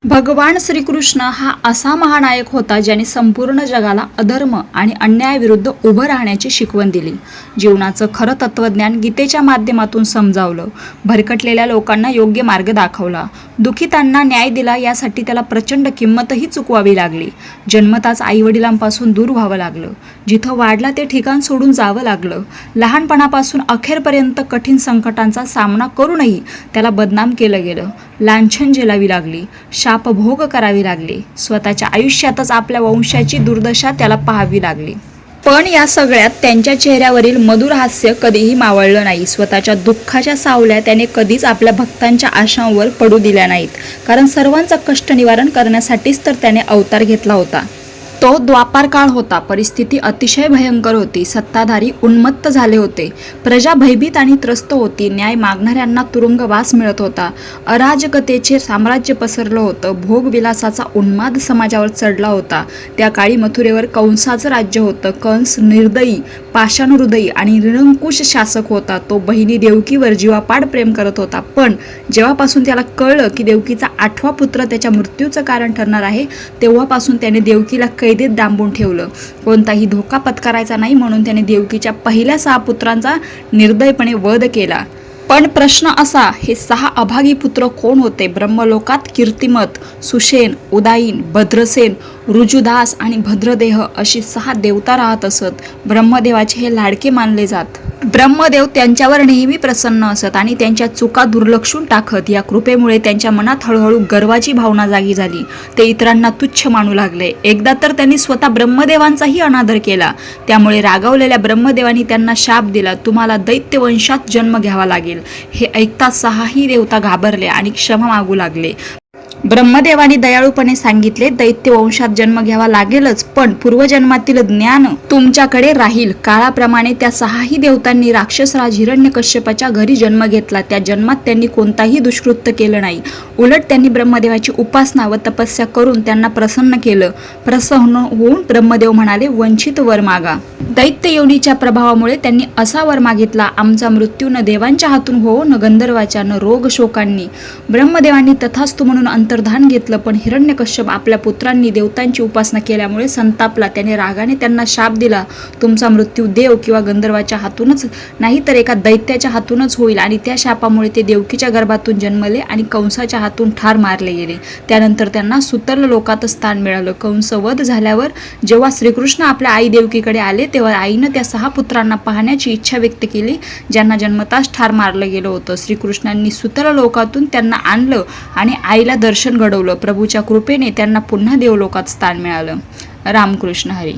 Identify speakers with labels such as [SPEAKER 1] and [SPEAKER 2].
[SPEAKER 1] भगवान श्रीकृष्ण हा असा महानायक होता ज्याने संपूर्ण जगाला अधर्म आणि अन्यायाविरुद्ध उभं राहण्याची शिकवण दिली. जीवनाचं खरं तत्त्वज्ञान गीतेच्या माध्यमातून समजावलं, भरकटलेल्या लोकांना योग्य मार्ग दाखवला, दुखितांना न्याय दिला. यासाठी त्याला प्रचंड किंमतही चुकवावी लागली. जन्मताच आईवडिलांपासून दूर व्हावं लागलं, जिथं वाढला ते ठिकाण सोडून जावं लागलं. लहानपणापासून अखेरपर्यंत कठीण संकटांचा सामना करूनही त्याला बदनाम केलं गेलं, लांछन झेलावी लागली, शापभोग करावी लागली. स्वतःच्या आयुष्यातच आपल्या वंशाची दुर्दशा त्याला पाहावी लागली. पण या सगळ्यात त्यांच्या चेहऱ्यावरील मधुर हास्य कधीही मावळलं नाही. स्वतःच्या दुःखाच्या सावल्या त्याने कधीच आपल्या भक्तांच्या आशांवर पडू दिल्या नाहीत, कारण सर्वांचं कष्ट निवारण करण्यासाठीच तर त्याने अवतार घेतला होता. तो द्वापार काळ होता. परिस्थिती अतिशय भयंकर होती. सत्ताधारी उन्मत्त झाले होते, प्रजा भयभीत आणि त्रस्त होती. न्याय मागणाऱ्यांना तुरुंगवास मिळत होता. अराजकतेचे साम्राज्य पसरलं होतं. भोगविलासाचा उन्माद समाजावर चढला होता. त्या काळी मथुरेवर कंसाचं राज्य होतं. कंस निर्दयी, पाषाणहृदयी आणि निरंकुश शासक होता. तो बहिणी देवकीवर जीवापाड प्रेम करत होता. पण जेव्हापासून त्याला कळलं की देवकीचा 8वा पुत्र त्याच्या मृत्यूचं कारण ठरणार आहे, तेव्हापासून त्याने देवकीला कैदेत डांबून ठेवलं. कोणताही धोका पत्करायचा नाही म्हणून त्याने देवकीच्या पहिल्या 6 पुत्रांचा निर्दयपणे वध केला. पण प्रश्न असा, हे 6 अभागी पुत्र कोण होते? ब्रह्मलोकात कीर्तिमत, सुषेण, उदाईन, भद्रसेन, ऋजुदास आणि भद्रदेह अशी 6 देवता राहत असत. ब्रह्मदेवाचे हे लाडके मानले जात. ब्रह्मदेव त्यांच्यावर नेहमी प्रसन्न असत आणि त्यांच्या चुका दुर्लक्षून टाकत. या कृपेमुळे त्यांच्या मनात हळूहळू गर्वाची भावना जागी झाली. ते इतरांना तुच्छ मानू लागले. एकदा तर त्यांनी स्वतः ब्रह्मदेवांचाही अनादर केला. त्यामुळे रागावलेल्या ब्रह्मदेवांनी त्यांना शाप दिला, तुम्हाला दैत्यवंशात जन्म घ्यावा लागेल. हे ऐकताच 6ही देवता घाबरले आणि क्षमा मागू लागले. ब्रह्मदेवानी दयाळूपणे सांगितले, दैत्यवंशात जन्म घ्यावा लागेलच, पण पूर्वजन्मातील ज्ञान तुमच्याकडे राहील. काळाप्रमाणे त्या 6ही देवतांनी राक्षसराज हिरण्यकश्यपाच्या घरी जन्म घेतला. त्या जन्मात त्यांनी कोणताही दुष्कृत्य केलं नाही. उलट त्यांनी ब्रह्मदेवाची उपासना व तपस्या करून त्यांना प्रसन्न केलं. प्रसन्न होऊन ब्रह्मदेव म्हणाले, वंचित वर मागा. दैत्य योनीच्या प्रभावामुळे त्यांनी असा वर मागितला, आमचा मृत्यू न देवांच्या हातून हो, न गंधर्वाच्या, न रोग शोकांनी. ब्रह्मदेवांनी तथास्तु म्हणून अंतर्धान घेतलं. पण हिरण्यकश्यप आपल्या पुत्रांनी देवतांची उपासना केल्यामुळे संतापला. त्याने रागाने त्यांना शाप दिला, तुमचा मृत्यू देव किंवा गंधर्वाच्या हातूनच नाही तर एका दैत्याच्या हातूनच होईल. आणि त्या शापामुळे ते देवकीच्या गर्भातून जन्मले आणि कंसाच्या हातून ठार मारले गेले. त्यानंतर त्यांना सुतल लोकात स्थान मिळालं. कंसवध झाल्यावर जेव्हा श्रीकृष्ण आपल्या आई देवकीकडे आले, तेव्हा आईनं त्या 6 पुत्रांना पाहण्याची इच्छा व्यक्त केली, ज्यांना जन्मताच ठार मारलं गेलं होतं. श्रीकृष्णांनी सुतल लोकातून त्यांना आणलं आणि आईला दर्शन घडवलं. प्रभूच्या कृपेने त्यांना पुन्हा देवलोकात स्थान मिळालं. रामकृष्ण हरी.